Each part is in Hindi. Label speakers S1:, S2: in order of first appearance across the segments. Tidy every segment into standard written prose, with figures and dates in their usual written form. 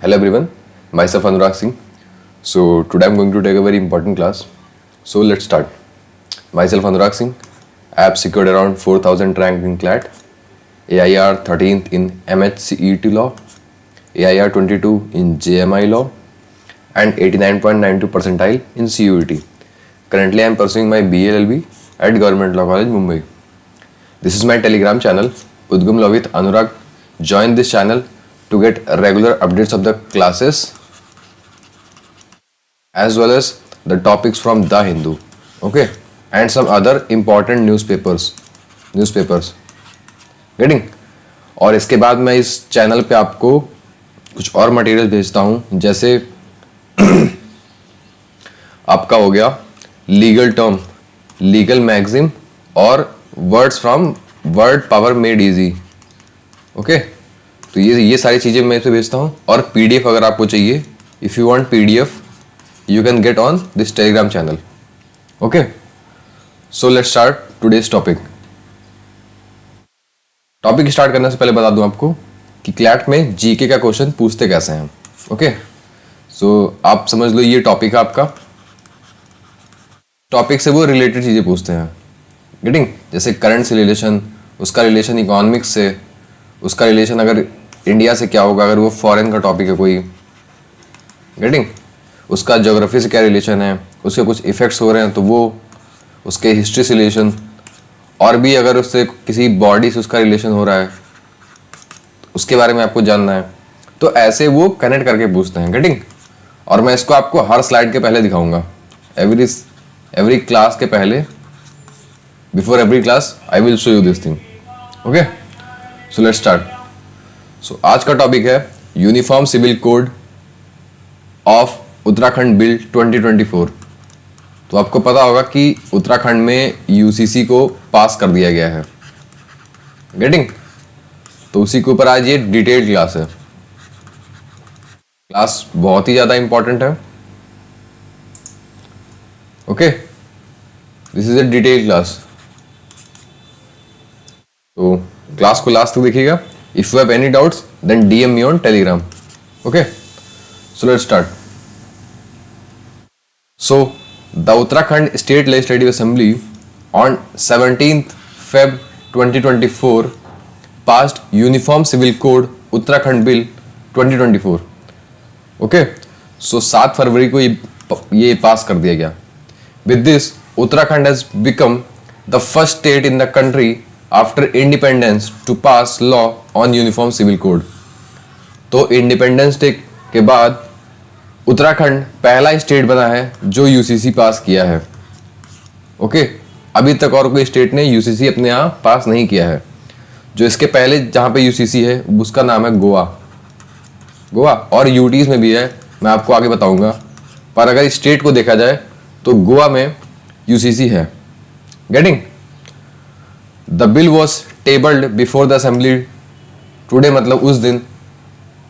S1: Hello everyone, myself Anurag Singh. So today I'm going to take a very important class. So let's start. Myself Anurag Singh. I have secured around 4000 rank in CLAT, AIR 13th in MHCET law, AIR 22 in JMI law, and 89.92 percentile in CUET. Currently I am pursuing my BLLB at Government Law College, Mumbai. This is my Telegram channel, Udgam Law with Anurag. Join this channel to get regular updates of the classes as well as the topics from The Hindu, okay, and some other important newspapers. Getting? और इसके बाद मैं इस चैनल पे आपको कुछ और मटेरियल भेजता हूँ, जैसे आपका हो गया लीगल टर्म, लीगल मैगजीन और words from word power made easy, okay. तो ये सारी चीज़ें मैं इसे भेजता हूँ। और पीडीएफ अगर आपको चाहिए, if you want PDF you can get on this Telegram channel, okay. So let's start today's topic start करने से पहले बता दूं आपको कि क्लैट में जीके का क्वेश्चन पूछते कैसे हैं, ओके। सो आप समझ लो ये टॉपिक है आपका, टॉपिक से वो रिलेटेड चीज़ें पूछते हैं, गेटिंग। जैसे करंट से रिलेशन, उसका रिलेशन इकोनॉमिक्स से, उसका रिलेशन अगर इंडिया से क्या होगा अगर वो फॉरेन का टॉपिक है कोई, गेटिंग। उसका ज्योग्राफी से क्या रिलेशन है, उसके कुछ इफेक्ट्स हो रहे हैं तो वो, उसके हिस्ट्री से रिलेशन, और भी अगर उससे किसी बॉडी से उसका रिलेशन हो रहा है उसके बारे में आपको जानना है, तो ऐसे वो कनेक्ट करके पूछते हैं, गेटिंग। और मैं इसको आपको हर स्लाइड के पहले दिखाऊंगा, एवरी क्लास के पहले, before every class I will show you this thing, okay. So let's start. So आज का टॉपिक है uniform civil code of Uttarakhand bill 2024। तो आपको पता होगा कि उत्तराखंड में यूसीसी को पास कर दिया गया है, गेटिंग। तो उसी के ऊपर आज ये डिटेल्ड क्लास है। क्लास बहुत ही ज्यादा इंपॉर्टेंट है, okay. This is a detailed class, तो क्लास को लास्ट तक देखिएगा। If you have any doubts then DM me on Telegram, okay. So let's start. So the Uttarakhand state legislative assembly on 17th Feb 2024 passed uniform civil code Uttarakhand bill 2024, okay. So 7 फरवरी को ये पास कर दिया गया। With this Uttarakhand has become the first state in the country after independence to pass law on uniform civil code. तो इंडिपेंडेंस डे के बाद उत्तराखंड पहला स्टेट बना है जो यूसीसी पास किया है, ओके। अभी तक और कोई स्टेट ने यूसीसी अपने यहाँ पास नहीं किया है। जो इसके पहले जहाँ पे यूसीसी है उसका नाम है गोवा, और यूटीज में भी है, मैं आपको आगे बताऊंगा। पर अगर स्टेट को देखा जाए तो गोवा में यूसीसी है, getting. The bill was tabled before the assembly today, मतलब उस दिन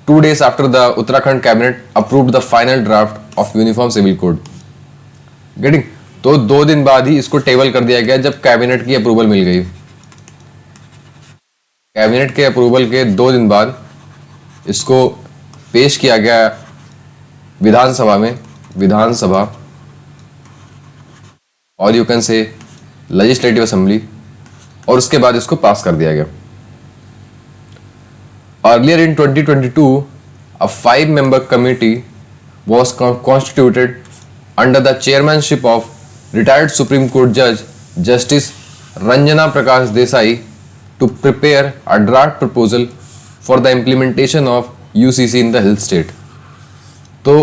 S1: 2 days after the Uttarakhand cabinet approved the final draft of uniform civil code, getting। तो 2 दिन बाद ही इसको टेबल कर दिया गया जब कैबिनेट की अप्रूवल मिल गई। कैबिनेट के अप्रूवल के 2 दिन बाद इसको पेश किया गया विधानसभा और you can say legislative assembly, और उसके बाद इसको पास कर दिया गया। Earlier in 2022, a 5-member committee was constituted under the chairmanship of retired Supreme Court Judge Justice Ranjana Prakash Desai to prepare a draft proposal for the implementation of UCC in the hill state. तो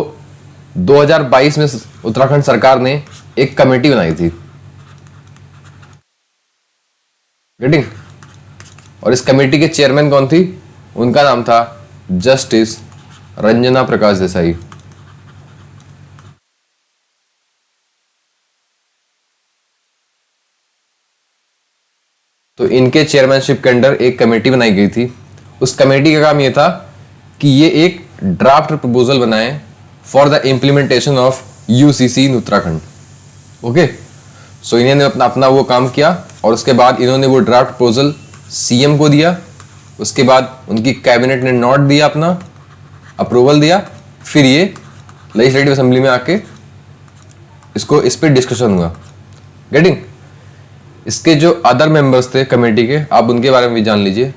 S1: 2022 में उत्तराखंड सरकार ने एक कमेटी बनाई थी, गेटिंग। और इस कमेटी के चेयरमैन कौन थी? उनका नाम था जस्टिस रंजना प्रकाश देसाई। तो इनके चेयरमैनशिप के अंडर एक कमेटी बनाई गई थी। उस कमेटी का काम यह था कि ये एक ड्राफ्ट प्रपोजल बनाए for the implementation of UCC in Uttarakhand, okay. So इन्होंने अपना वो काम किया और उसके बाद इन्होंने वो ड्राफ्ट प्रपोजल सीएम को दिया। उसके बाद उनकी कैबिनेट ने नोट दिया अपना अप्रूवल दिया, फिर ये लेजिस्लेटिव असेंबली में आके इस पे डिस्कशन हुआ। गेटिंग? इसके जो अदर मेंबर्स थे कमेटी के, आप उनके बारे में भी जान लीजिए।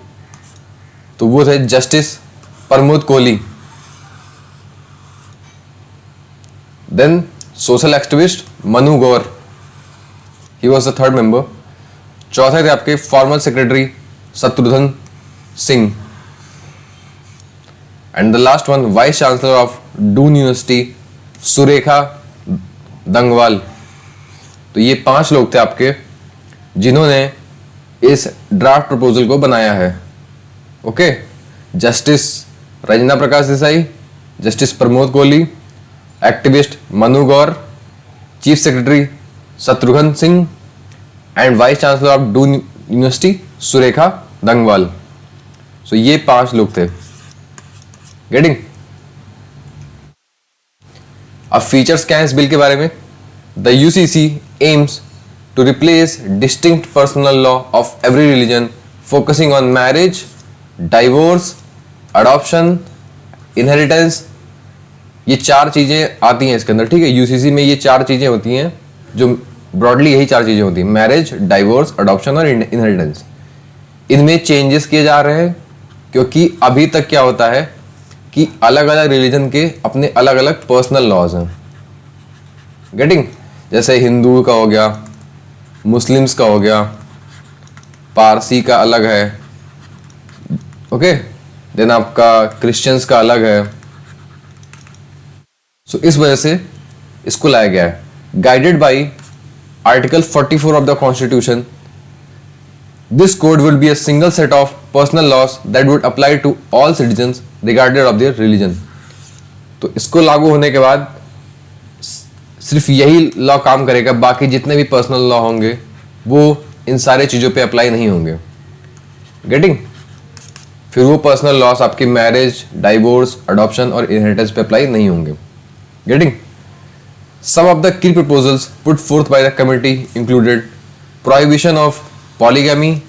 S1: तो वो थे justice Pramod Kohli, then social activist Manu Gaur, he was the third member. चौथे थे आपके former secretary Shatrughan Singh, and the last one vice chancellor of Doon university Surekha Dangwal. तो ये 5 लोग थे आपके जिन्होंने इस ड्राफ्ट प्रपोजल को बनाया है। Okay, justice Ranjana Prakash Desai, justice Pramod Kohli, activist Manu Gaur, chief secretary Shatrughan Singh and vice chancellor of Doon university Surekha Dangwal. So ये 5 लोग थे। गेटिंग? अब फीचर्स क्या है इस बिल के बारे में? The UCC aims to replace distinct personal law of every religion focusing on marriage, divorce, adoption, inheritance. ये 4 चीजें आती हैं इसके अंदर, ठीक है। यूसीसी में ये 4 चीजें होती हैं, जो ब्रॉडली यही 4 चीजें होती हैं, मैरिज, डाइवोर्स, अडॉप्शन और इनहेरिटेंस। इनमें चेंजेस किए जा रहे हैं क्योंकि अभी तक क्या होता है कि अलग अलग रिलीजन के अपने अलग अलग पर्सनल लॉज हैं। गेटिंग? जैसे हिंदू का हो गया, मुस्लिम्स का हो गया, पारसी का अलग है, ओके, देन आपका क्रिश्चियंस का अलग है। सो इस वजह से इसको लाया गया है। Guided by article 44 of the constitution, this code will be a single set of personal laws that would apply to all citizens regarded of their religion. तो इसको लागू होने के बाद सिर्फ यही लॉ काम करेगा, बाकी जितने भी पर्सनल लॉ होंगे वो इन सारे चीज़ों पे अप्लाई नहीं होंगे। गेटिंग? फिर वो पर्सनल लॉस आपकी मैरिज, डाइवोर्स, अडॉप्शन और इनहेरिटेंस पे अप्लाई नहीं होंगे। Getting? Some of the key proposals put forth by the committee included prohibition of polygamy,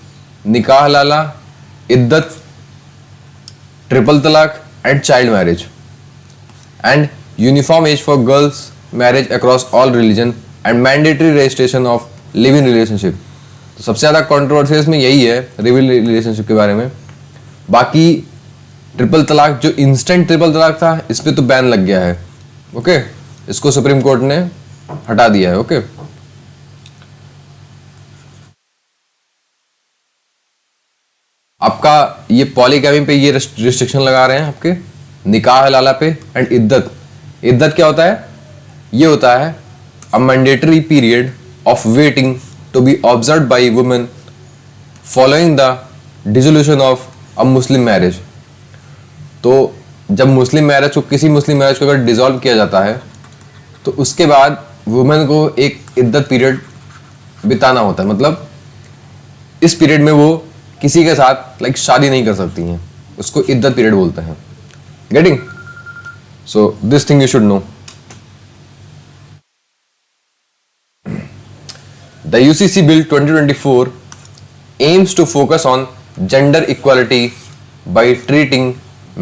S1: निकाह हलाला, इद्दत, ट्रिपल तलाक and child marriage, and uniform age for girls marriage across all religion and mandatory registration of live in relationship. तो सबसे ज़्यादा कॉन्ट्रोवर्सी इसमें यही है, लिव इन रिलेशनशिप के बारे में। बाकी ट्रिपल तलाक, जो इंस्टेंट ट्रिपल तलाक था, इस पर तो बैन लग गया है। ओके, इसको सुप्रीम कोर्ट ने हटा दिया है। ओके, आपका ये पॉलीगैमी पे ये रिस्ट्रिक्शन लगा रहे हैं आपके, निकाह हलाला पे एंड इद्दत। इद्दत क्या होता है? ये होता है a mandatory period of waiting to be observe by women following the dissolution of a Muslim marriage. तो जब मुस्लिम मैरिज को, किसी मुस्लिम मैरिज को अगर डिसॉल्व किया जाता है तो उसके बाद वुमेन को एक इद्दत पीरियड बिताना होता है। मतलब इस पीरियड में वो किसी के साथ लाइक शादी नहीं कर सकती हैं, उसको इद्दत पीरियड बोलते हैं। Getting? So this thing you should know. The UCC bill 2024 aims to focus on gender equality by treating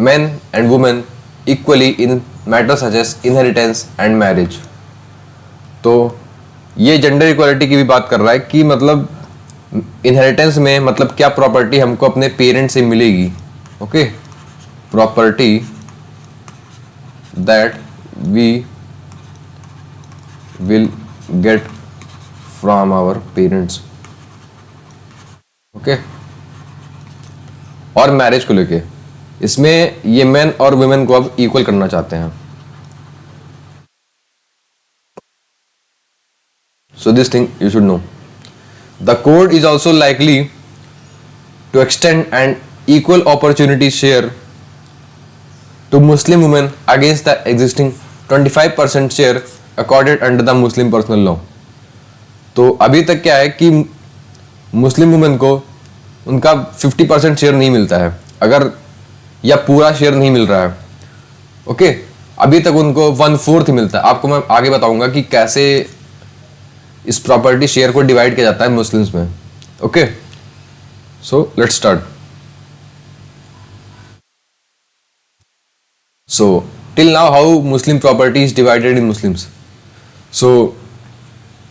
S1: men and women equally in matters such as inheritance and marriage। तो ये जेंडर इक्वालिटी की भी बात कर रहा है कि मतलब इनहेरिटेंस में मतलब क्या प्रॉपर्टी हमको अपने पेरेंट्स से मिलेगी। Okay, property that we will get from our parents. Okay, और मैरिज को लेके इसमें ये मेन और वुमेन को अब इक्वल करना चाहते हैं। So this thing you should know. The code is also likely to extend and equal opportunity share to Muslim women against the existing 25% share accorded under the Muslim personal law. तो अभी तक क्या है कि मुस्लिम वुमेन को उनका 50% शेयर नहीं मिलता है, अगर या पूरा शेयर नहीं मिल रहा है। ओके, अभी तक उनको 1/4 ही मिलता है। आपको मैं आगे बताऊंगा कि कैसे इस प्रॉपर्टी शेयर को डिवाइड किया जाता है मुस्लिम्स में। Okay, so let's start. So till now how Muslim property is divided in Muslims. So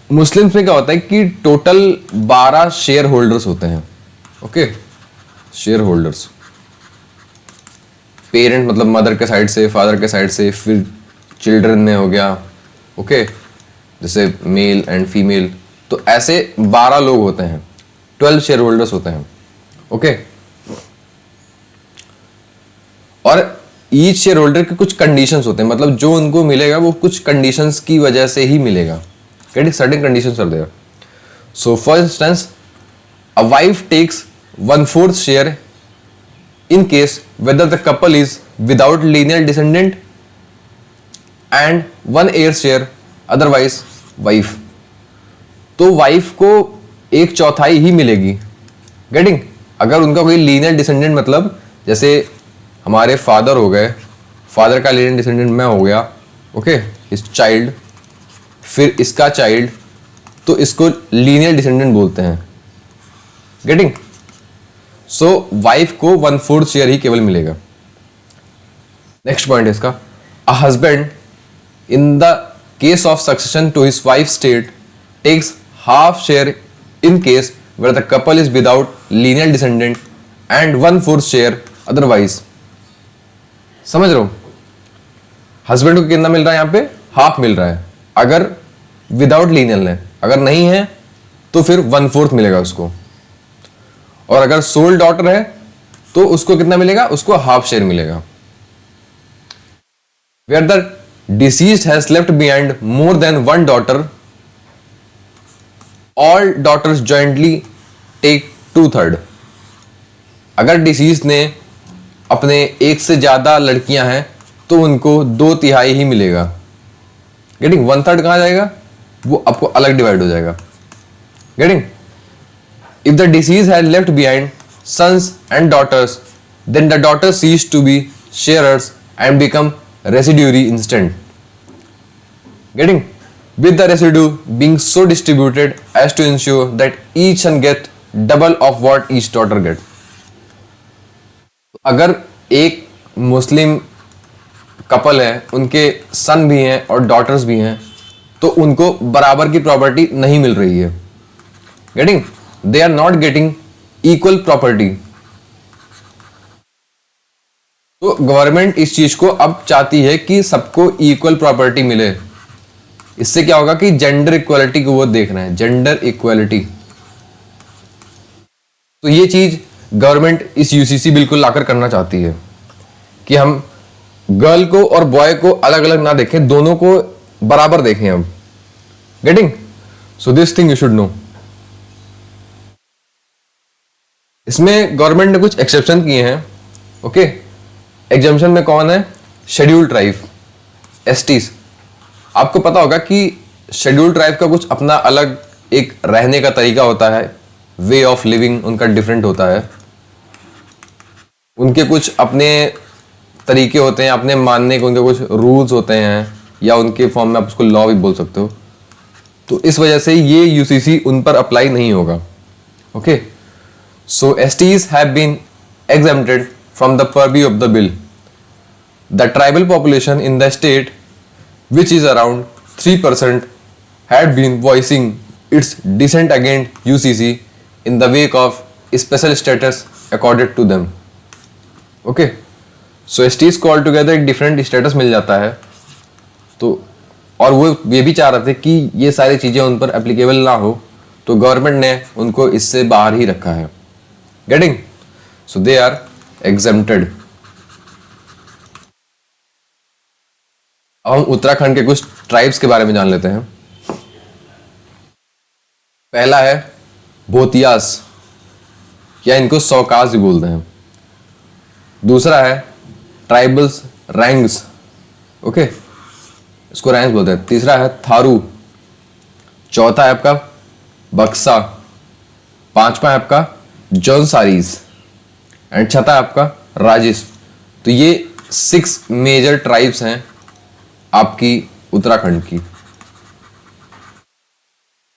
S1: Muslims में क्या होता है कि टोटल 12 शेयर होल्डर्स होते हैं. ओके, शेयर होल्डर्स, पेरेंट मतलब मदर के साइड से, फादर के साइड से, फिर चिल्ड्रन में हो गया. ओके, जैसे मेल एंड फीमेल, तो ऐसे 12 लोग होते हैं, 12 शेयर होल्डर्स होते हैं. ओके, और ईच शेयर होल्डर के कुछ कंडीशंस होते हैं, मतलब जो उनको मिलेगा वो कुछ कंडीशंस की वजह से ही मिलेगा. Certain conditions are there. So for instance, a wife takes 1/4 share in case whether the couple is without linear descendant and 1 heir share, otherwise wife. तो वाइफ को 1/4 ही मिलेगी. गेटिंग? अगर उनका कोई लीनियर डिसेंडेंट, मतलब जैसे हमारे फादर हो गए, फादर का लीनियर डिसेंडेंट मैं हो गया. ओके, इस चाइल्ड, फिर इसका चाइल्ड, तो इसको लीनियर डिसेंडेंट बोलते हैं. गेटिंग? सो वाइफ को 1/4 शेयर ही केवल मिलेगा. नेक्स्ट पॉइंट है इसका, a husband in the case of succession to his wife state takes half share in case where the couple is without linear descendant and 1/4 share otherwise. समझ रहे हो? हस्बैंड को कितना मिल रहा है यहां पे? हाफ मिल रहा है अगर विदाउट लीनियर है, अगर नहीं है तो फिर 1/4 मिलेगा उसको. और अगर सोल डॉटर है तो उसको कितना मिलेगा? उसको हाफ शेयर मिलेगा. Where the deceased has left behind more than 1 daughter, all daughters jointly take 2/3. अगर डिसीज ने अपने एक से ज्यादा लड़कियां हैं तो उनको 2/3 ही मिलेगा. गेटिंग? 1/3 कहां जाएगा? वो आपको अलग डिवाइड हो जाएगा. Getting? If the deceased had left behind sons and daughters, then the daughters cease to be sharers and become residuary instant. Getting? With the residue being so distributed as to ensure that each son get double of what each daughter get. अगर एक मुस्लिम कपल है, उनके सन भी हैं और डॉटर्स भी हैं, तो उनको बराबर की प्रॉपर्टी नहीं मिल रही है. Getting? They are not getting equal property. तो गवर्नमेंट इस चीज को अब चाहती है कि सबको इक्वल प्रॉपर्टी मिले. इससे क्या होगा कि जेंडर इक्वालिटी को वो देख रहे हैं, जेंडर इक्वालिटी. तो ये चीज गवर्नमेंट इस यूसीसी बिल को लाकर करना चाहती है कि हम गर्ल को और बॉय को अलग अलग ना देखें, दोनों को बराबर देखें अब. Getting? So this thing you should no. इसमें गवर्नमेंट ने कुछ एक्सेप्शन किए हैं. ओके, एग्जम्पशन में कौन है? Scheduled tribe, STs. आपको पता होगा कि शेड्यूल्ड ट्राइब का कुछ अपना अलग एक रहने का तरीका होता है, वे ऑफ लिविंग उनका डिफरेंट होता है, उनके कुछ अपने तरीके होते हैं, अपने मानने के उनके कुछ रूल्स होते हैं, या उनके फॉर्म में आप उसको लॉ भी बोल सकते हो. तो इस वजह से ये यूसीसी उन पर अप्लाई नहीं होगा. Okay, so STs have been exempted from the purview of the bill. The tribal population in the state, which is around 3%, had been voicing its dissent against UCC in the wake of special status accorded to them. Okay, so STs को altogether एक different status मिल जाता है. तो और वो ये भी चाह रहे थे कि ये सारी चीजें उन पर applicable ना हो, तो गवर्नमेंट ने उनको इससे बाहर ही रखा है. Getting? So they are exempted. अब हम उत्तराखंड के कुछ ट्राइब्स के बारे में जान लेते हैं. पहला है भोतियास, या इनको सौकास भी बोलते हैं. दूसरा है ट्राइबल्स रैंग्स. ओके, इसको रैंग्स बोलते हैं. तीसरा है थारू. चौथा है आपका बक्सा. पांचवा है आपका जौनसारीज एंड छठा आपका राजेश. तो ये 6 मेजर ट्राइब्स हैं आपकी उत्तराखंड की.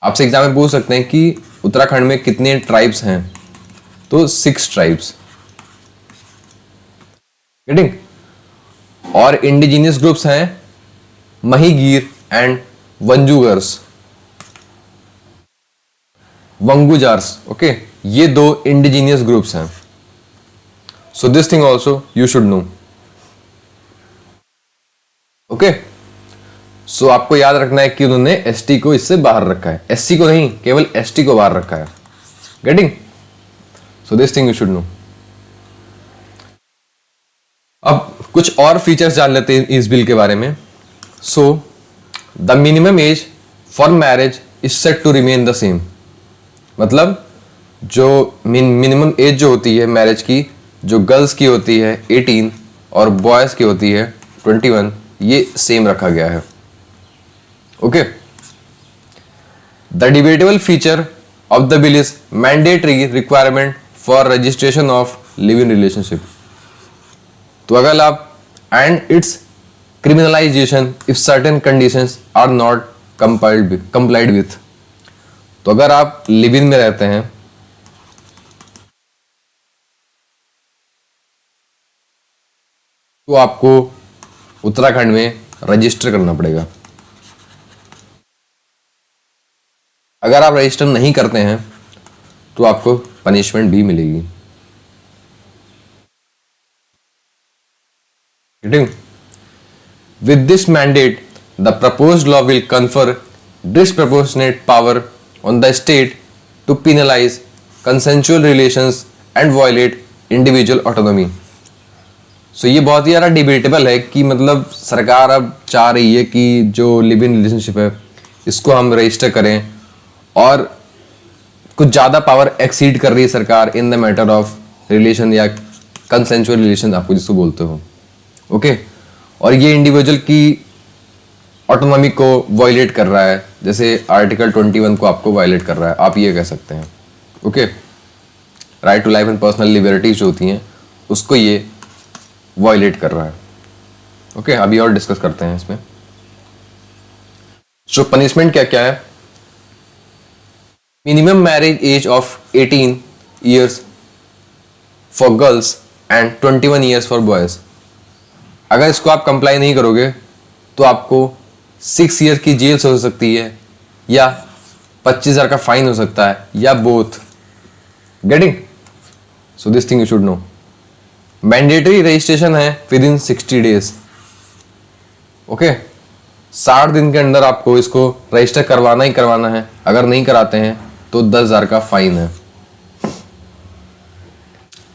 S1: आपसे एग्जाम में पूछ सकते हैं कि उत्तराखंड में कितने ट्राइब्स हैं, तो 6 ट्राइब्स. गेटिंग? और इंडिजीनियस ग्रुप्स हैं महिगीर एंड वंजूगर्स, वंगुजार्स। ओके, ये दो इंडिजीनियस ग्रुप्स हैं। So this thing also you should know. Okay, so आपको याद रखना है कि उन्होंने एसटी को इससे बाहर रखा है, एससी को नहीं, केवल एसटी को बाहर रखा है। Getting? So this thing you should know. अब कुछ और फीचर्स जान लेते हैं इस बिल के बारे में। So the minimum age for marriage is set to remain the same. मतलब जो मिनिमम एज जो होती है मैरिज की, जो गर्ल्स की होती है 18 और बॉयज की होती है 21, ये सेम रखा गया है। Okay, the debatable feature of the bill is mandatory requirement for registration of live in relationship. तो अगर आप and its criminalisation if certain conditions are not complied with. तो अगर आप लिव इन में रहते हैं तो आपको उत्तराखंड में रजिस्टर करना पड़ेगा। अगर आप रजिस्टर नहीं करते हैं तो आपको पनिशमेंट भी मिलेगी। With this mandate, the proposed law will confer disproportionate power on the state to penalize consensual relations and violate individual autonomy. So ये बहुत ही ज़्यादा डिबेटेबल है कि मतलब सरकार अब चाह रही है कि जो लिव इन रिलेशनशिप है इसको हम रजिस्टर करें, और कुछ ज़्यादा पावर एक्सीड कर रही है सरकार in the matter of relation या कंसेंचुअल रिलेशन, आपको जिसको बोलते हो। ओके, और ये इंडिविजुअल की ऑटोनॉमी को वायलेट कर रहा है, जैसे आर्टिकल 21 को आपको वायलेट कर रहा है, आप ये कह सकते हैं। Okay, right to life and personal liberties जो होती हैं उसको ये वायलेट कर रहा है। ओके, अभी और डिस्कस करते हैं इसमें। सो पनिशमेंट क्या क्या है? Minimum marriage age of 18 years for girls and 21 years for boys. अगर इसको आप कंप्लाई नहीं करोगे तो आपको 6 ईयर की जेल हो सकती है या 25,000 का फाइन हो सकता है, या both. Getting? So this thing you should no. Mandatory registration है विद इन 60 डेज। ओके, 60 दिन के अंदर आपको इसको रजिस्टर करवाना ही करवाना है। अगर नहीं कराते हैं तो 10,000 का फाइन है।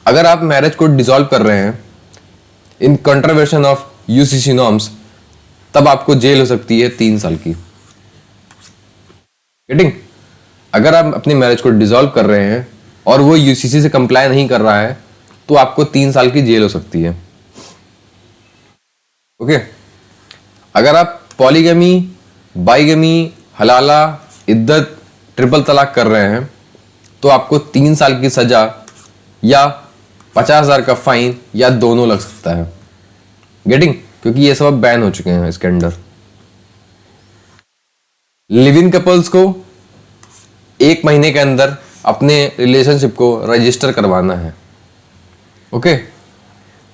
S1: अगर आप मैरिज को डिसॉल्व कर रहे हैं इन कंट्रावेंशन ऑफ यूसीसी नॉर्म्स, तब आपको जेल हो सकती है 3 साल की। गेटिंग? अगर आप अपनी मैरिज को डिसॉल्व कर रहे हैं और वो यूसीसी से कंप्लाई नहीं कर रहा है तो आपको 3 साल की जेल हो सकती है। ओके, अगर आप पॉलीगमी, बाइगमी, हलाला, इद्दत, ट्रिपल तलाक कर रहे हैं तो आपको 3 साल की सजा या 50,000 का फाइन या दोनों लग सकता है। गेटिंग? क्योंकि ये सब बैन हो चुके हैं इसके अंडर। लिव इन कपल्स को 1 महीने के अंदर अपने रिलेशनशिप को रजिस्टर करवाना है। Okay,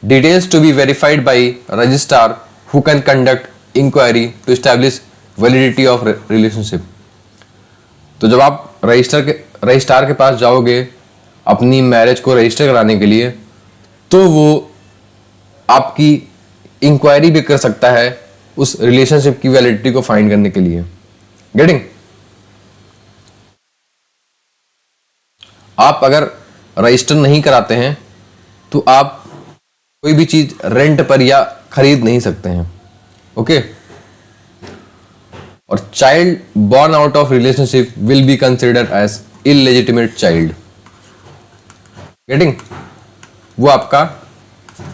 S1: details to be verified by registrar who can conduct inquiry to establish validity of relationship. तो जब आप रजिस्ट्रार के पास जाओगे अपनी मैरिज को रजिस्टर कराने के लिए, तो वो आपकी इंक्वायरी भी कर सकता है उस रिलेशनशिप की वैलिडिटी को फाइंड करने के लिए। गेटिंग? आप अगर रजिस्टर नहीं कराते हैं तो आप कोई भी चीज रेंट पर या खरीद नहीं सकते हैं। ओके, और child born out of relationship will be considered as illegitimate child. Getting? वो आपका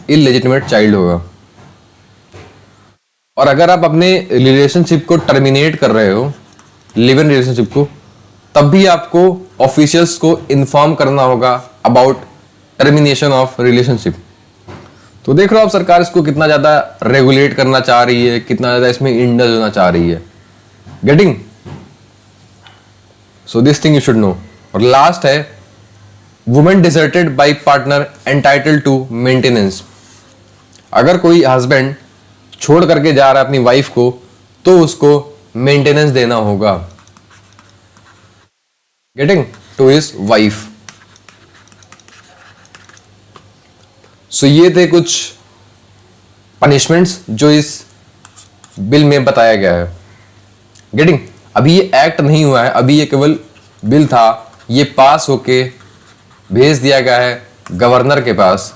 S1: इलेजिटिमेट चाइल्ड होगा। और अगर आप अपने रिलेशनशिप को टर्मिनेट कर रहे हो, लिव इन रिलेशनशिप को, तब भी आपको ऑफिशियल्स को इन्फॉर्म करना होगा अबाउट टर्मिनेशन ऑफ रिलेशनशिप। तो देख रहे हो आप सरकार इसको कितना ज्यादा रेगुलेट करना चाह रही है, कितना ज्यादा इसमें इंडल्ज होना चाह रही है। Getting? So this thing you should know. और लास्ट है women deserted by partner entitle to maintenance. अगर कोई हस्बैंड छोड़ करके जा रहा है अपनी वाइफ को, तो उसको मेंटेनेंस देना होगा, गेटिंग, टू हिज वाइफ। सो ये थे कुछ पनिशमेंट्स जो इस बिल में बताया गया है, गेटिंग। अभी ये एक्ट नहीं हुआ है, अभी ये केवल बिल था, ये पास होके भेज दिया गया है गवर्नर के पास,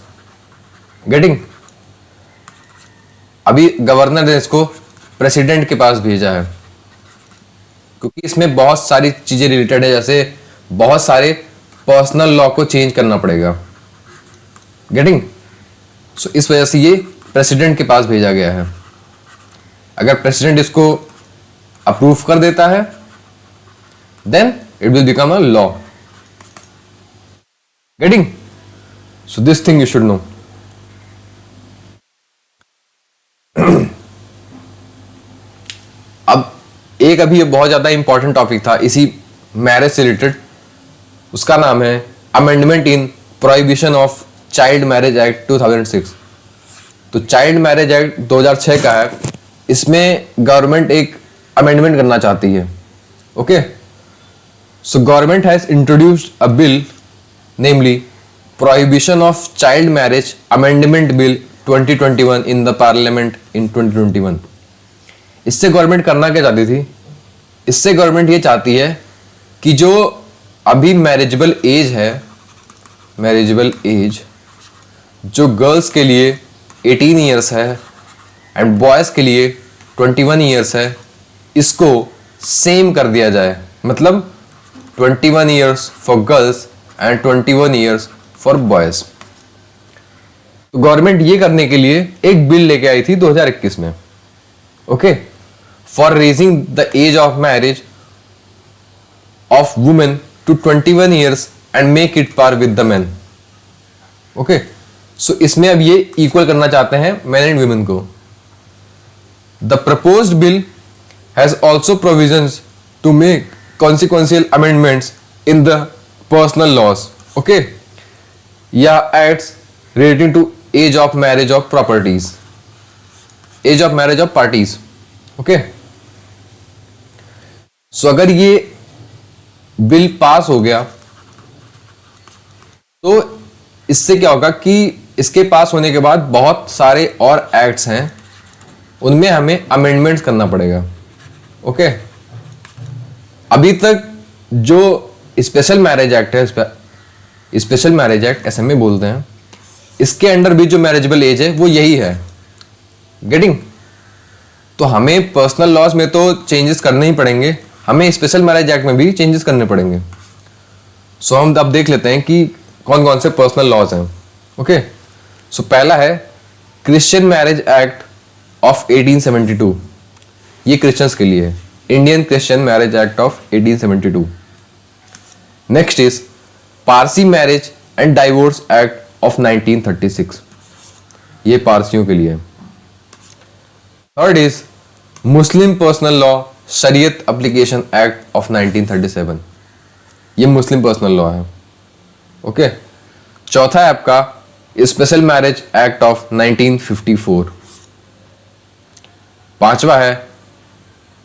S1: गेटिंग। अभी गवर्नर ने इसको प्रेसिडेंट के पास भेजा है, क्योंकि इसमें बहुत सारी चीजें रिलेटेड है, जैसे बहुत सारे पर्सनल लॉ को चेंज करना पड़ेगा, गेटिंग। सो इस वजह से ये प्रेसिडेंट के पास भेजा गया है। अगर प्रेसिडेंट इसको अप्रूव कर देता है, then it will become a law, getting. So this thing you should know. अब एक अभी ये बहुत ज्यादा इंपॉर्टेंट टॉपिक था इसी मैरिज से रिलेटेड, उसका नाम है amendment in prohibition of child marriage act 2006। तो चाइल्ड मैरिज एक्ट 2006 का है, इसमें गवर्नमेंट एक अमेंडमेंट करना चाहती है, okay. So government has introduced a bill, namely prohibition of child marriage amendment bill 2021 in the parliament in 2021। इससे गवर्नमेंट करना क्या चाहती थी? इससे गवर्नमेंट ये चाहती है कि जो अभी मैरिजेबल एज है, मैरिजेबल एज जो गर्ल्स के लिए 18 ईयर्स है एंड बॉयज़ के लिए 21 ईयर्स है, इसको सेम कर दिया जाए। मतलब 21 years for girls and 21 years for boys. तो गवर्नमेंट ये करने के लिए एक बिल लेके आई थी 2021 में, okay, for raising the age of marriage of women to 21 years and make it par with the man, okay. So इसमें अब ये इक्वल करना चाहते हैं मैन एंड वुमेन को। The proposed bill has also provisions to make consequential amendments in the personal laws, okay, या acts relating to age of marriage of properties, age of marriage of parties, okay. So अगर ये बिल पास हो गया तो इससे क्या होगा कि इसके पास होने के बाद बहुत सारे और एक्ट्स हैं, उनमें हमें अमेंडमेंट्स करना पड़ेगा, ओके। अभी तक जो स्पेशल मैरिज एक्ट है, स्पेशल मैरिज एक्ट एसएमए बोलते हैं, इसके अंडर भी जो मैरिजेबल एज है वो यही है, गेटिंग। तो हमें पर्सनल लॉज में तो चेंजेस करने ही पड़ेंगे, हमें स्पेशल मैरिज एक्ट में भी चेंजेस करने पड़ेंगे। सो हम अब देख लेते हैं कि कौन कौन से पर्सनल लॉज हैं, ओके। सो पहला है क्रिश्चियन मैरिज एक्ट ऑफ 1872, ये क्रिश्चियंस के लिए है, Indian Christian marriage act of 1872। Next is Parsi marriage and divorce act of 1936, ये पारसियों के लिए है। Third is Muslim personal law शरीयत एप्लीकेशन एक्ट ऑफ 1937, ये मुस्लिम पर्सनल लॉ है, ओके। चौथा है आपका स्पेशल मैरिज एक्ट ऑफ 1954। पांचवा है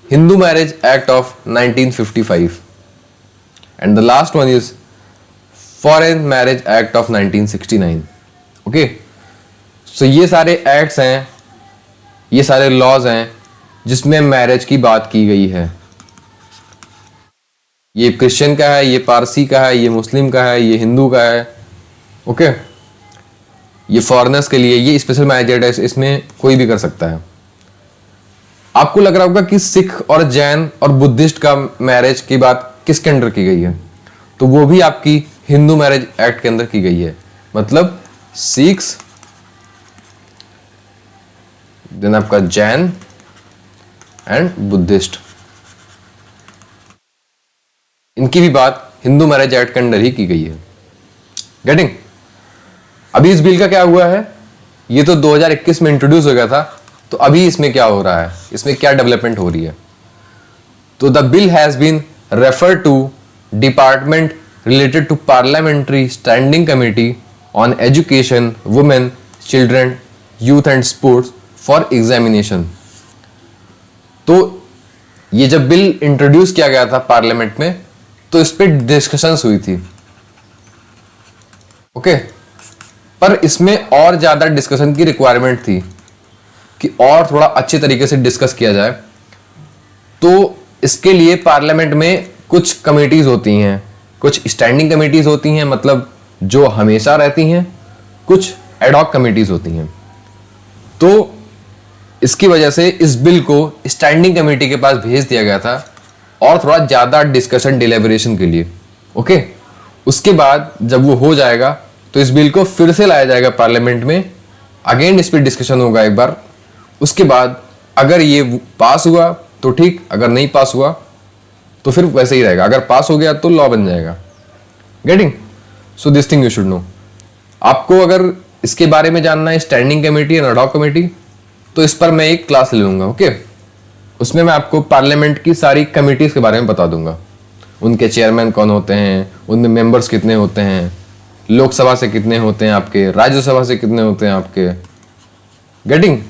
S1: Hindu marriage act of 1955 and the last one is foreign marriage act of 1969, okay. So ये सारे एक्ट्स हैं, ये सारे लॉज हैं जिसमें मैरिज की बात की गई है। ये क्रिश्चियन का है, ये पारसी का है, ये मुस्लिम का है, ये हिंदू का है, ओके। ये फॉरेनर्स के लिए, ये स्पेशल मैरिज एक्ट है, इसमें कोई भी कर सकता है। आपको लग रहा होगा कि सिख और जैन और बुद्धिस्ट का मैरिज की बात किसके अंडर की गई है, तो वो भी आपकी हिंदू मैरिज एक्ट के अंदर की गई है। मतलब सिख्स, देन आपका जैन एंड बुद्धिस्ट, इनकी भी बात हिंदू मैरिज एक्ट के अंडर ही की गई है, गेटिंग। अभी इस बिल का क्या हुआ है, ये तो 2021 में इंट्रोड्यूस हो गया था, तो अभी इसमें क्या हो रहा है, इसमें क्या डेवलपमेंट हो रही है। तो the bill has been referred to department related to parliamentary standing committee on education, women, children, youth and sports for examination. तो ये जब बिल इंट्रोड्यूस किया गया था पार्लियामेंट में तो इस पे डिस्कशंस हुई थी। ओके, पर इसमें और ज्यादा डिस्कशन की रिक्वायरमेंट थी कि और थोड़ा अच्छे तरीके से डिस्कस किया जाए। तो इसके लिए पार्लियामेंट में कुछ कमेटीज होती हैं, कुछ स्टैंडिंग कमेटीज होती हैं, मतलब जो हमेशा रहती हैं, कुछ एडहॉक कमेटीज होती हैं। तो इसकी वजह से इस बिल को स्टैंडिंग कमेटी के पास भेज दिया गया था और थोड़ा ज्यादा डिस्कशन डिलेबरेशन के लिए। ओके, उसके बाद जब वो हो जाएगा तो इस बिल को फिर से लाया जाएगा पार्लियामेंट में, अगेन इस पर डिस्कशन होगा एक बार। उसके बाद अगर ये पास हुआ तो ठीक, अगर नहीं पास हुआ तो फिर वैसे ही रहेगा, अगर पास हो गया तो लॉ बन जाएगा। Getting? So this thing you should no. आपको अगर इसके बारे में जानना है standing committee and ad hoc committee, तो इस पर मैं एक क्लास ले लूंगा। ओके, उसमें मैं आपको पार्लियामेंट की सारी कमेटीज के बारे में बता दूंगा, उनके चेयरमैन कौन होते हैं, उनमें मेंबर्स कितने होते हैं, लोकसभा से कितने होते हैं आपके, राज्यसभा से कितने होते हैं आपके। गेटिंग?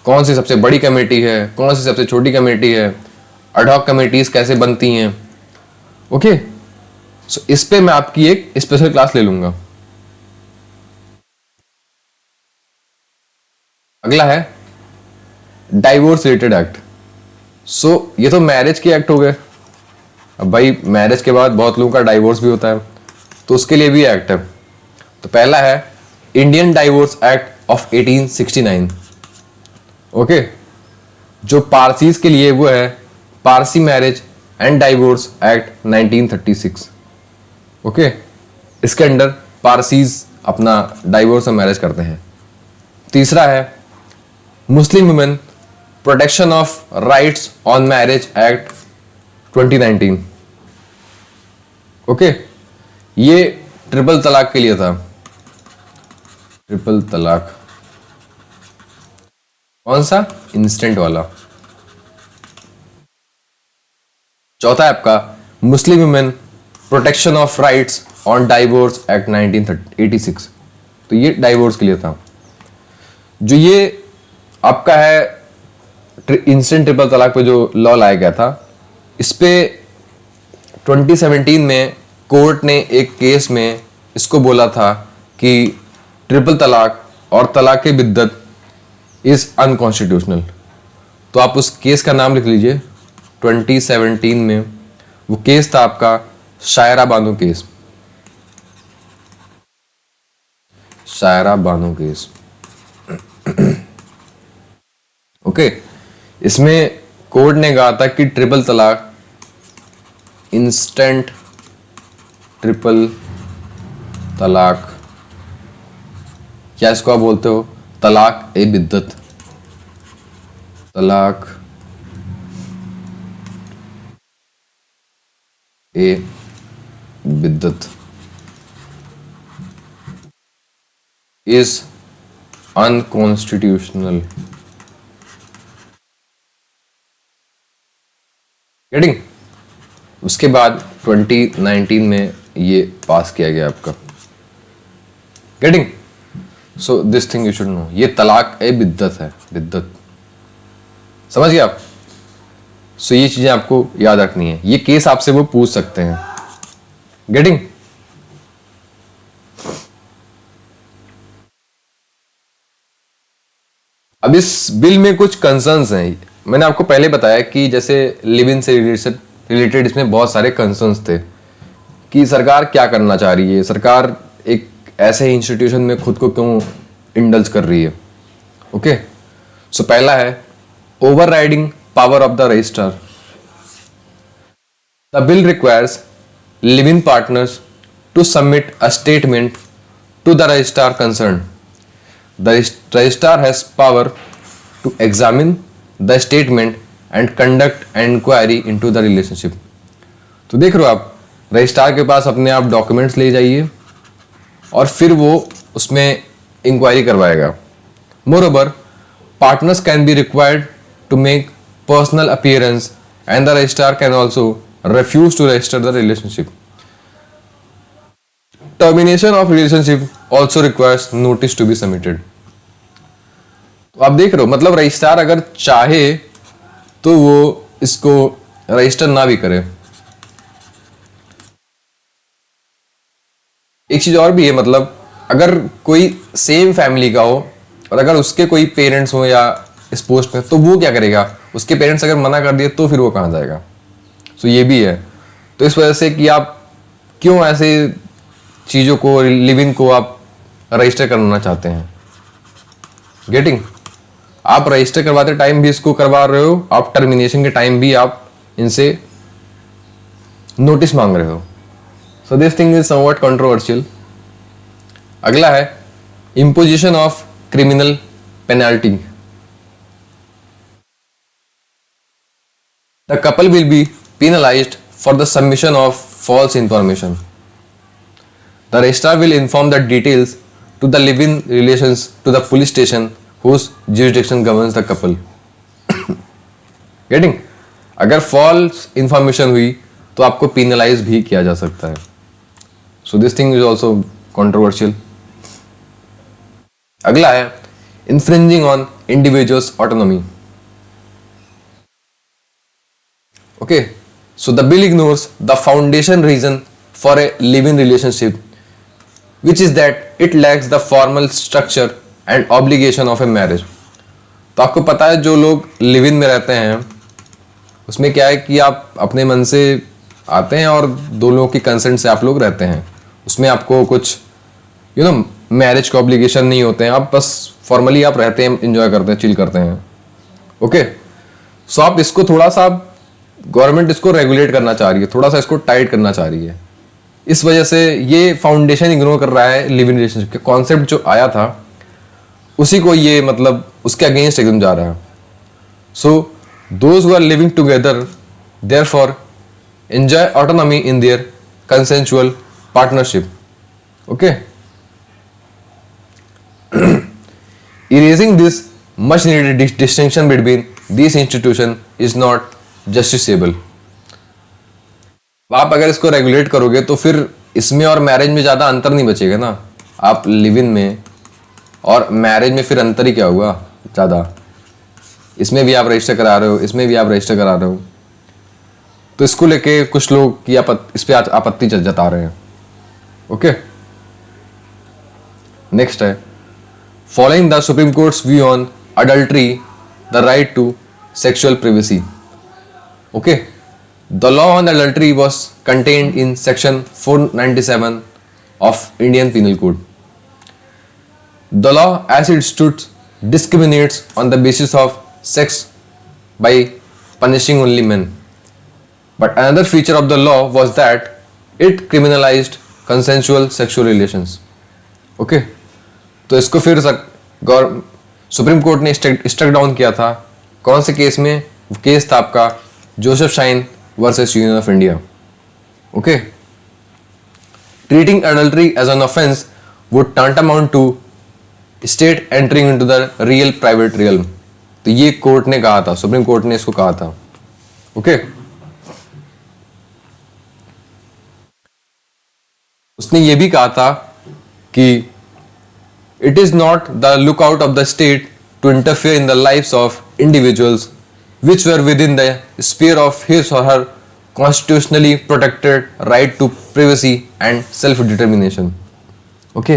S1: कौन सी सबसे बड़ी कमेटी है, कौन सी सबसे छोटी कमेटी है, एडहॉक कमेटीज कैसे बनती हैं। ओके, सो इस पे मैं आपकी एक स्पेशल क्लास ले लूंगा। अगला है डाइवोर्स रिलेटेड एक्ट। सो ये तो मैरिज के एक्ट हो गए। अब भाई मैरिज के बाद बहुत लोगों का डाइवोर्स भी होता है, तो उसके लिए भी एक्ट है। तो पहला है Indian divorce act of 1869। Okay, जो पारसीज के लिए वो है Parsi marriage and divorce act 1936। Okay, इसके अंडर पारसीज अपना डाइवोर्स और मैरिज करते हैं। तीसरा है Muslim women protection of rights on marriage act 2019। Okay, ये ट्रिपल तलाक के लिए था। ट्रिपल तलाक कौन सा? इंस्टेंट वाला। चौथा है आपका Muslim women protection of rights on divorce act 1986। तो ये डाइवोर्स के लिए था। जो ये आपका है इंस्टेंट ट्रिपल तलाक पे जो लॉ लाया गया था, इस पे 2017 में कोर्ट ने एक केस में इसको बोला था कि ट्रिपल तलाक और तलाक के बिद्दत इज अनकॉन्स्टिट्यूशनल। तो आप उस केस का नाम लिख लीजिए। 2017 में वो केस था आपका Shayara Bano case. Shayara Bano case. Okay, इसमें कोर्ट ने कहा था कि ट्रिपल तलाक, इंस्टेंट ट्रिपल तलाक, क्या इसको आप बोलते हो, तलाक ए बिद्दत, तलाक ए बिद्दत इज अनकॉन्स्टिट्यूशनल। गेटिंग? उसके बाद 2019 में ये पास किया गया आपका। Getting? So this thing you should no. ये तलाक ए बिद्दत है, बिद्दत। समझ गए आप? सो ये चीजें आपको याद रखनी है। ये केस आपसे वो पूछ सकते हैं। गेटिंग? अब इस बिल में कुछ कंसर्न्स हैं। मैंने आपको पहले बताया कि जैसे लिव इन से रिलेटेड इसमें बहुत सारे कंसर्न्स थे कि सरकार क्या करना चाह रही है, सरकार एक ऐसे इंस्टीट्यूशन में खुद को क्यों इंडल्ज कर रही है। ओके, सो पहला है overriding power of the registrar. The bill requires live in partners to submit a statement to the registrar concern. The registrar has power to examine the statement and conduct an inquiry into the relationship। तो देख रहे हो आप, रजिस्ट्रार के पास अपने आप डॉक्यूमेंट्स ले जाइए और फिर वो उसमें इंक्वायरी करवाएगा। Moreover, partners can be required to make personal appearance and the registrar can also refuse to register the relationship। Termination of relationship also requires notice to be submitted। तो आप देख रहे हो, मतलब रजिस्ट्रार अगर चाहे तो वो इसको रजिस्टर ना भी करे। एक चीज और भी है, मतलब अगर कोई सेम फैमिली का हो और अगर उसके कोई पेरेंट्स हो या इस पोस्ट में, तो वो क्या करेगा, उसके पेरेंट्स अगर मना कर दिए तो फिर वो कहाँ जाएगा। सो ये भी है। तो इस वजह से कि आप क्यों ऐसे चीज़ों को, लिविंग को आप रजिस्टर करना चाहते हैं। गेटिंग, आप रजिस्टर करवाते टाइम भी इसको करवा रहे हो, आप टर्मिनेशन के टाइम भी आप इनसे नोटिस मांग रहे हो। सो this thing is somewhat controversial. अगला है imposition of criminal penalty. The couple will be penalized for the submission of false information. The registrar will inform the details to the live-in relations to the police station whose jurisdiction governs the couple. Getting? अगर false information हुई तो आपको penalize भी किया जा सकता है. So this thing is also controversial. अगला है infringing on individuals' autonomy. Okay. So the bill ignores the foundation reason for a live-in relationship, which is that it lacks the formal structure and obligation of a marriage. तो आपको पता है जो लोग लिव इन में रहते हैं उसमें क्या है कि आप अपने मन से आते हैं और दो लोगों की कंसेंट से आप लोग रहते हैं। उसमें आपको कुछ मैरिज के ऑब्लिगेशन नहीं होते हैं, आप बस फॉर्मली आप रहते हैं, इंजॉय करते हैं, चिल करते हैं। ओके, सो आप इसको थोड़ा सा, गवर्नमेंट इसको रेगुलेट करना चाह रही है, थोड़ा सा इसको टाइट करना चाह रही है। इस वजह से ये फाउंडेशन इग्नोर कर रहा है लिव इन रिलेशनशिप के कॉन्सेप्ट जो आया था उसी को ये मतलब उसके अगेंस्ट एकदम जा रहा है। So those who are living together therefore enjoy autonomy in their consensual partnership. Okay, erasing this much needed distinction between these institution is not justiciable. आप अगर इसको रेगुलेट करोगे तो फिर इसमें और मैरिज में ज्यादा अंतर नहीं बचेगा ना। आप लिव इन में और मैरिज में फिर अंतर ही क्या हुआ ज्यादा। इसमें भी आप रजिस्टर करा रहे हो, इसमें भी आप रजिस्टर करा रहे हो, तो इसको लेके कुछ लोग की इस पे आपत्ति जता रहे हैं। ओके, नेक्स्ट है following the Supreme Court's view on adultery the right to sexual privacy. Okay, the law on adultery was contained in section 497 of Indian Penal Code. The law as it stood discriminates on the basis of sex by punishing only men. But another feature of the law was that it criminalized consensual sexual relations. Okay, तो इसको फिर सुप्रीम कोर्ट ने स्ट्रक डाउन किया था। कौन से केस में? केस था आपका Joseph Shine versus union of India. Okay, treating adultery as an offence would tantamount to state entering into the real private realm. तो ये कोर्ट ने कहा था, सुप्रीम कोर्ट ने इसको कहा था। ओके, उसने ये भी कहा था कि it is not the look out of the state to interfere in the lives of individuals which were within the sphere of his or her constitutionally protected right to privacy and self-determination. Okay,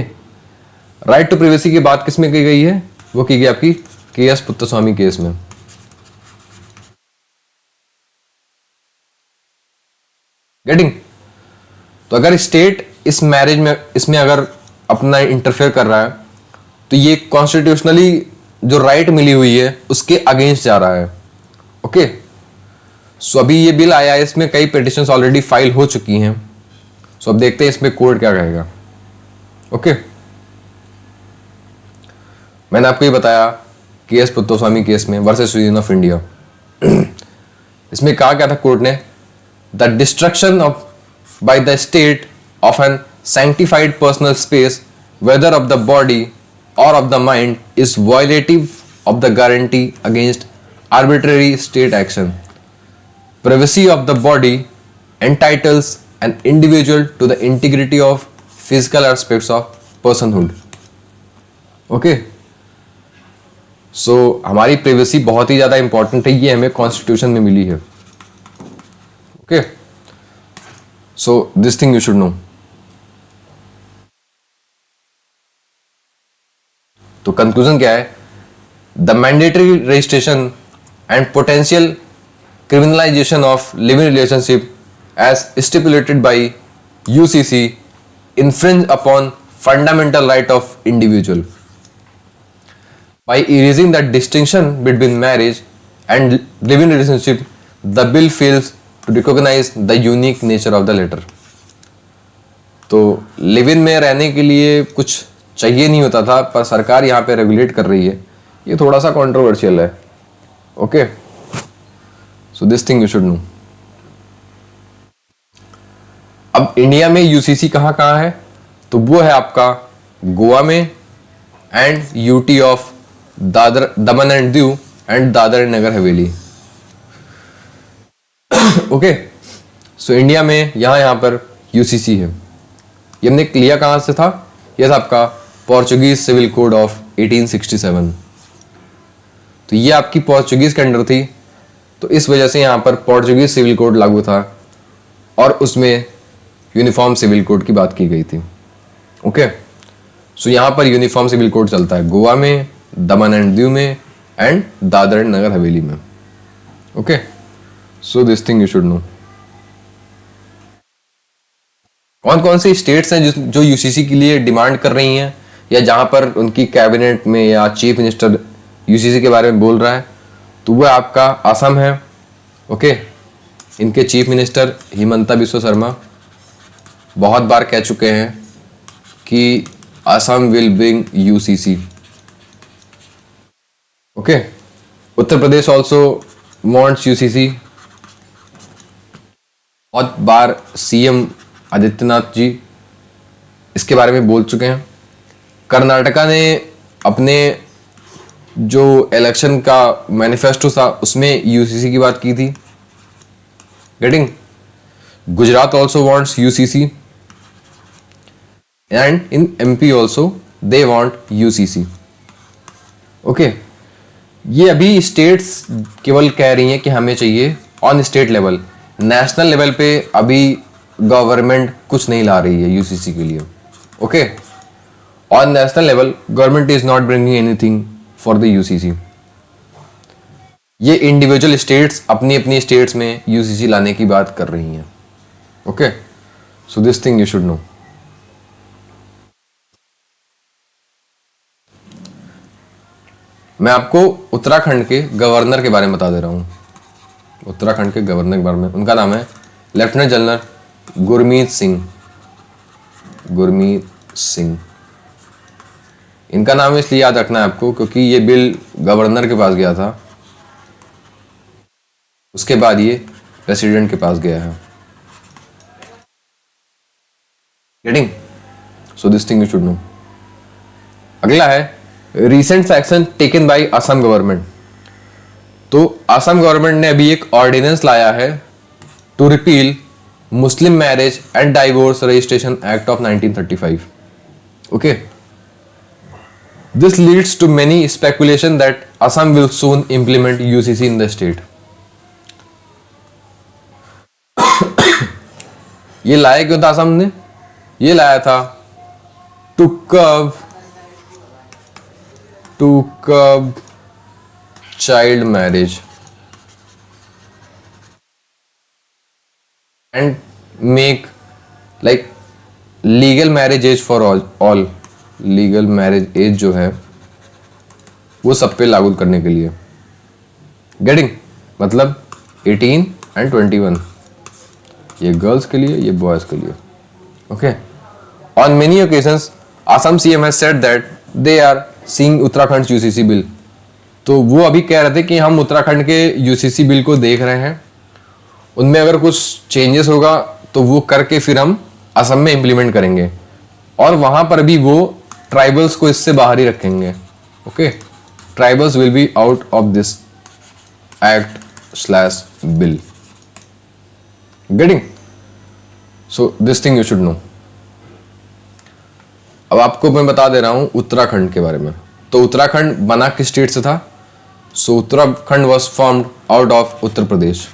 S1: right to privacy की बात किस में की गई है? वो की गई आपकी के.एस. पुत्तस्वामी केस में। गेटिंग? तो अगर स्टेट इस मैरिज में इसमें अगर अपना इंटरफेयर कर रहा है तो ये कॉन्स्टिट्यूशनली जो राइट मिली हुई है उसके अगेंस्ट जा रहा है। ओके, सो अभी ये बिल आया है, इसमें कई पिटिशंस ऑलरेडी फाइल हो चुकी हैं। सो अब देखते हैं इसमें कोर्ट क्या कहेगा। ओके, मैंने आपको ये बताया के.एस. पुत्तस्वामी केस में वर्सेस यूनियन ऑफ इंडिया। इसमें कहा क्या था कोर्ट ने? The destruction of by the state of an sanctified personal space whether of the body और of the mind is violative of the guarantee against arbitrary state action. Privacy of the body entitles an individual to the integrity of physical aspects of personhood. Okay, सो हमारी प्राइवेसी बहुत ही ज़्यादा इंपॉर्टेंट है, ये हमें कॉन्स्टिट्यूशन में मिली है। Okay, so this thing you should no. तो कंक्लूजन क्या है? The mandatory registration and potential criminalization of living relationship as stipulated by UCC infringe upon fundamental right of individual. By erasing that distinction between marriage and living relationship, the bill fails to recognize the unique nature of the latter. तो लिव इन में रहने के लिए कुछ चाहिए नहीं होता था, पर सरकार यहाँ पे रेगुलेट कर रही है। ये थोड़ा सा कंट्रोवर्शियल है। Okay, so this thing you should know. अब इंडिया में यूसीसी कहाँ कहाँ है? तो वो है आपका गोवा में and UT of Dadra Daman and Diu and Dadra and Nagar Haveli. Okay, so India में यहां पर यूसीसी है। ये हमने लिया कहां से था? यह था आपका पोर्चुगीज सिविल कोड ऑफ 1867। तो ये आपकी पोर्चुगीज के अंडर थी, तो इस वजह से यहां पर पोर्चुगीज सिविल कोड लागू था और उसमें यूनिफॉर्म सिविल कोड की बात की गई थी। ओके, सो यहां पर यूनिफॉर्म सिविल कोड चलता है गोवा में, दमन एंड दीव में एंड दादर एंड नगर हवेली में। Okay, so this thing you should no. कौन कौन सी स्टेट्स हैं जो यूसीसी के लिए डिमांड कर रही हैं या जहां पर उनकी कैबिनेट में या चीफ मिनिस्टर यूसीसी के बारे में बोल रहा है? तो वह आपका असम है। ओके, इनके चीफ मिनिस्टर हिमंता बिस्वा शर्मा बहुत बार कह चुके हैं कि Assam will bring UCC. Okay, Uttar Pradesh also wants UCC. बहुत बार सीएम आदित्यनाथ जी इसके बारे में बोल चुके हैं। कर्नाटका ने अपने जो इलेक्शन का मैनिफेस्टो था उसमें यूसीसी की बात की थी। Getting? Gujarat also wants UCC and in MP also they want UCC. Okay, ये अभी स्टेट्स केवल कह रही हैं कि हमें चाहिए on state level. National level पे अभी गवर्नमेंट कुछ नहीं ला रही है यूसीसी के लिए। Okay, on national level government is not bringing anything for the UCC. ये इंडिविजुअल स्टेट्स अपनी अपनी स्टेट्स में यूसीसी लाने की बात कर रही हैं। Okay, so this thing you should no. मैं आपको उत्तराखंड के गवर्नर के बारे में बता दे रहा हूं। उत्तराखंड के गवर्नर के बारे में, उनका नाम है लेफ्टिनेंट जनरल गुरमीत सिंह। गुरमीत सिंह, इनका नाम इसलिए याद रखना है आपको क्योंकि ये बिल गवर्नर के पास गया था, उसके बाद ये प्रेसिडेंट के पास गया है। Getting? So this thing you should know. अगला है recent action taken by Assam government. तो असम गवर्नमेंट ने अभी एक ऑर्डिनेंस लाया है to repeal Muslim marriage and divorce registration act of 1935। Okay, this leads to many speculation that Assam will soon implement UCC in the state. ये लाया क्यों था असम ने? ये लाया था to curb child marriage and make like legal marriage age for all. Legal marriage age जो है वो सब पे लागू करने के लिए। गेटिंग? मतलब 18 एंड 21, ये गर्ल्स के लिए, ये बॉयज के लिए। Okay, on many occasions Assam CM has said that they are seeing Uttarakhand UCC bill. तो वो अभी कह रहे थे कि हम उत्तराखंड के यूसीसी बिल को देख रहे हैं, उनमें अगर कुछ चेंजेस होगा तो वो करके फिर हम असम में इंप्लीमेंट करेंगे और वहां पर भी वो ट्राइबल्स को इससे बाहर ही रखेंगे। Okay, tribals will be out of this act / bill. Getting? So this thing you should know. अब आपको मैं बता दे रहा हूं उत्तराखंड के बारे में। तो उत्तराखंड बना किस स्टेट से था? So Uttarakhand was formed out of Uttar Pradesh.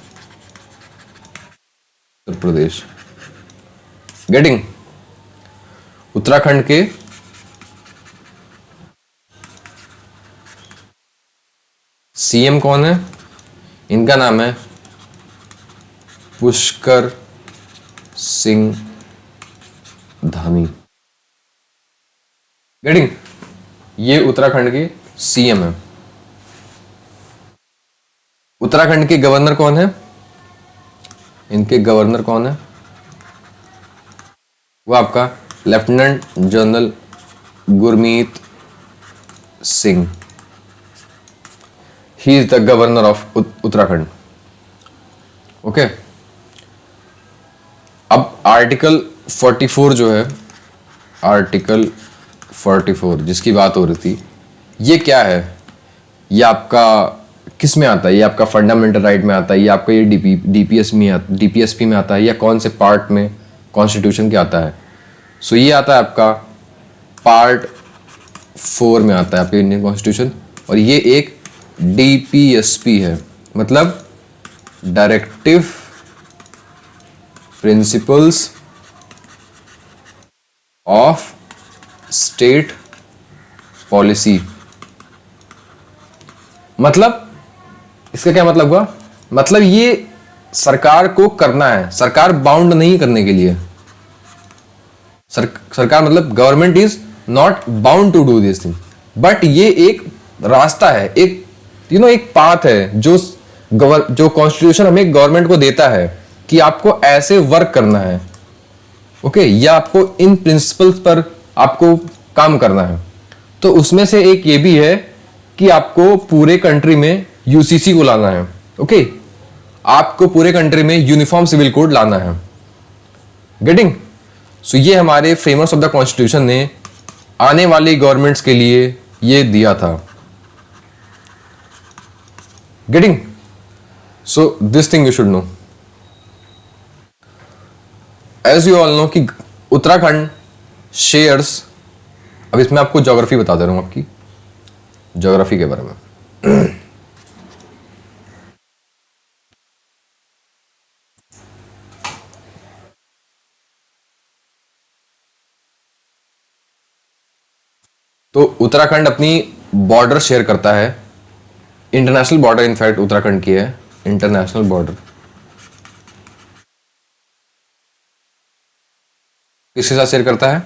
S1: Uttar Pradesh. Getting? Uttarakhand के सीएम कौन है? इनका नाम है पुष्कर सिंह धामी। गेटिंग? ये उत्तराखंड के सीएम है। उत्तराखंड के गवर्नर कौन है? इनके गवर्नर कौन है? वो आपका lieutenant general Gurmeet Singh. He is the governor of Uttarakhand. Okay. अब आर्टिकल 44 जो है, आर्टिकल 44 जिसकी बात हो रही थी, ये क्या है? ये आपका किस में आता है? ये आपका फंडामेंटल राइट में आता है, ये आपका ये डीपीएसपी में आता है, या कौन से पार्ट में कॉन्स्टिट्यूशन के आता है? सो ये आता है आपका पार्ट 4 में आता है आपके इंडियन कॉन्स्टिट्यूशन, और ये एक डीपीएसपी है, मतलब directive principles of state policy. मतलब इसका क्या मतलब हुआ? मतलब ये सरकार को करना है, सरकार बाउंड नहीं करने के लिए। सरकार मतलब government is not bound to do this thing, but ये एक रास्ता है, एक एक पाथ है जो कॉन्स्टिट्यूशन हमें गवर्नमेंट को देता है कि आपको ऐसे वर्क करना है। ओके, या आपको इन प्रिंसिपल्स पर आपको काम करना है। तो उसमें से एक ये भी है कि आपको पूरे कंट्री में यूसीसी को लाना है। ओके, आपको पूरे कंट्री में यूनिफॉर्म सिविल कोड लाना है। गेटिंग? सो ये हमारे फ्रेमर्स ऑफ द कॉन्स्टिट्यूशन ने आने वाली गवर्नमेंट्स के लिए ये दिया था। Getting? So this thing you should know. As you all know कि उत्तराखंड शेयर्स, अब इसमें आपको ज्योग्राफी बता दे रहा हूं, आपकी ज्योग्राफी के बारे में। तो उत्तराखंड अपनी बॉर्डर शेयर करता है, इंटरनेशनल बॉर्डर इनफैक्ट उत्तराखंड की है, इंटरनेशनल बॉर्डर किसके साथ शेयर करता है?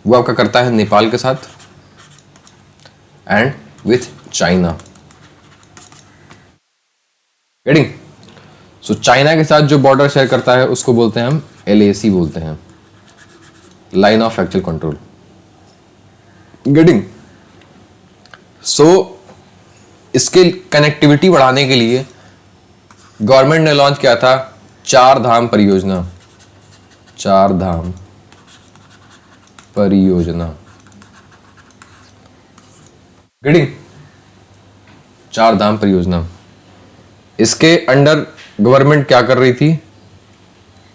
S1: वो आपका करता है नेपाल के साथ and with China. Getting? So China के साथ जो बॉर्डर शेयर करता है उसको बोलते हैं हम LAC बोलते हैं, line of actual control. Getting? So इसके कनेक्टिविटी बढ़ाने के लिए गवर्नमेंट ने लॉन्च किया था 4 धाम परियोजना। 4 धाम परियोजना। गेटिंग? 4 धाम परियोजना। इसके अंडर गवर्नमेंट क्या कर रही थी?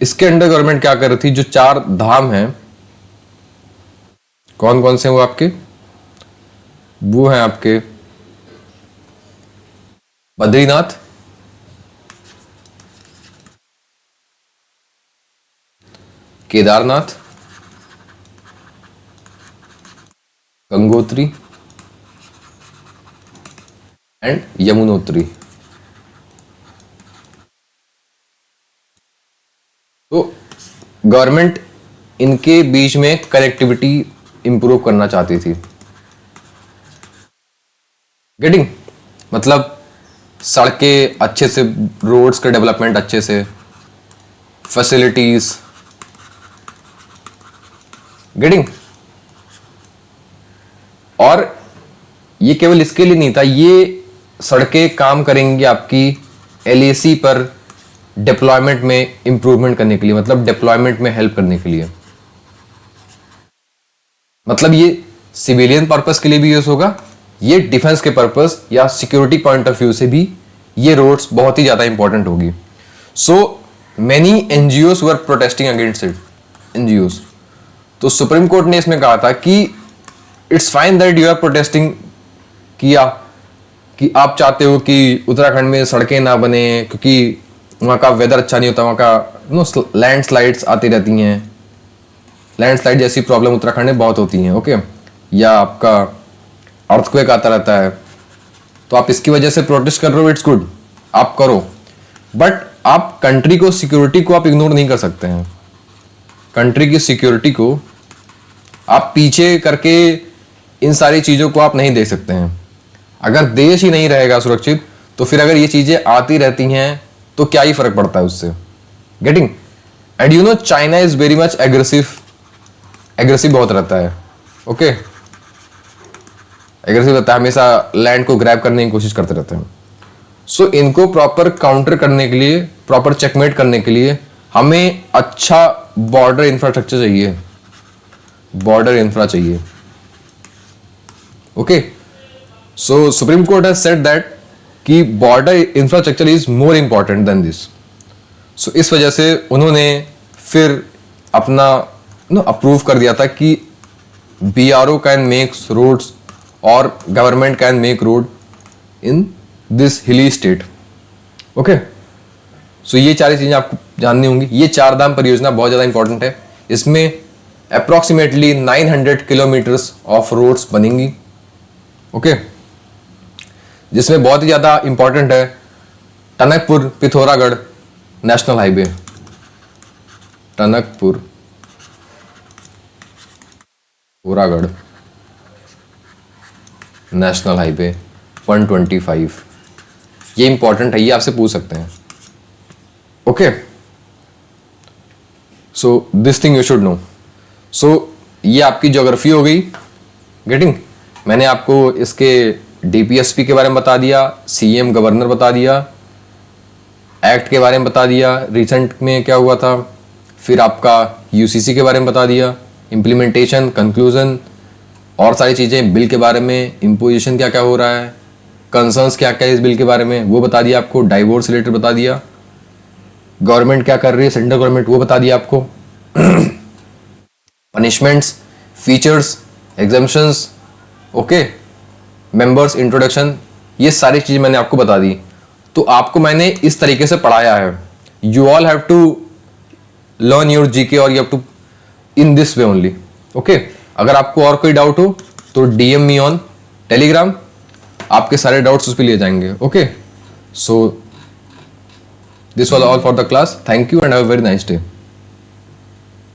S1: इसके अंडर गवर्नमेंट क्या कर रही थी? जो 4 धाम हैं, कौन कौन से वो आपके? वो हैं आपके बद्रीनाथ, केदारनाथ, गंगोत्री एंड यमुनोत्री। तो गवर्नमेंट इनके बीच में कनेक्टिविटी इंप्रूव करना चाहती थी। गेटिंग? मतलब सड़कें अच्छे से, रोड्स का डेवलपमेंट अच्छे से, फैसिलिटीज। गेटिंग? और ये केवल इसके लिए नहीं था, ये सड़कें काम करेंगी आपकी LAC पर डिप्लॉयमेंट में इंप्रूवमेंट करने के लिए, मतलब डिप्लॉयमेंट में हेल्प करने के लिए। मतलब ये सिविलियन पर्पस के लिए भी यूज होगा, ये डिफेंस के पर्पस या सिक्योरिटी पॉइंट ऑफ व्यू से भी ये रोड्स बहुत ही ज्यादा इंपॉर्टेंट होगी। So many NGOs were protesting against it. NGOs, तो सुप्रीम कोर्ट ने इसमें कहा था कि it's fine that you are protesting कि आप चाहते हो कि उत्तराखंड में सड़कें ना बने क्योंकि वहाँ का वेदर अच्छा नहीं होता, वहाँ का लैंडस्लाइड्स आती रहती हैं, लैंडस्लाइड जैसी प्रॉब्लम उत्तराखंड में बहुत होती हैं, ओके, या आपका अर्थक्वेक आता रहता है, तो आप इसकी वजह से प्रोटेस्ट कर रहे हो, इट्स गुड, आप करो, बट आप कंट्री को, सिक्योरिटी को आप इग्नोर नहीं कर सकते हैं। कंट्री की सिक्योरिटी को आप पीछे करके इन सारी चीज़ों को आप नहीं देख सकते हैं। अगर देश ही नहीं रहेगा सुरक्षित तो फिर अगर ये चीज़ें आती रहती हैं तो क्या ही फर्क पड़ता है उससे। Getting? And you know China is very much aggressive बहुत रहता है, ओके, एग्रेसिव रहता है, हमेशा लैंड को ग्रैब करने की कोशिश करते रहते हैं। सो इनको प्रॉपर काउंटर करने के लिए, प्रॉपर चेकमेट करने के लिए हमें अच्छा बॉर्डर इंफ्रास्ट्रक्चर चाहिए, बॉर्डर इंफ्रा चाहिए, okay. So supreme court has said that कि border infrastructure is more important than this. So इस वजह से उन्होंने फिर अपना अप्रूव कर दिया था कि BRO कैन मेक रोड्स और government can make road in this hilly state, okay. So ये सारी चीजें आपको जाननी होंगी। ये चार धाम परियोजना बहुत ज्यादा इंपॉर्टेंट है। इसमें अप्रोक्सीमेटली 900 किलोमीटर्स ऑफ रोड्स बनेंगी, ओके, जिसमें बहुत ही ज्यादा इंपॉर्टेंट है Tanakpur Pithoragarh national highway, Tanakpur Pithoragarh national highway 125, ये इंपॉर्टेंट है, ये आपसे पूछ सकते हैं, okay. So this thing you should know. So ये आपकी ज्योग्राफी हो गई। गेटिंग? मैंने आपको इसके DPSP के बारे में बता दिया, CM गवर्नर बता दिया, एक्ट के बारे में बता दिया, रिसेंट में क्या हुआ था, फिर आपका UCC के बारे में बता दिया, इम्प्लीमेंटेशन, कंक्लूजन और सारी चीज़ें, बिल के बारे में, इम्पोजिशन क्या क्या हो रहा है, कंसर्न्स क्या क्या है इस बिल के बारे में वो बता दिया आपको, डाइवोर्स रिलेटेड बता दिया, गवर्नमेंट क्या कर रही है, सेंट्रल गवर्नमेंट, वो बता दिया आपको, punishments, features, exemptions, okay, members, introduction, ये सारी चीज़ मैंने आपको बता दी। तो आपको मैंने इस तरीके से पढ़ाया है। You all have to learn your GK और you have to in this way only, okay. अगर आपको और कोई डाउट हो तो DM मी ऑन टेलीग्राम, आपके सारे डाउट्स उस पर लिए जाएंगे, okay. So this was all for the class. Thank you and have a very nice day.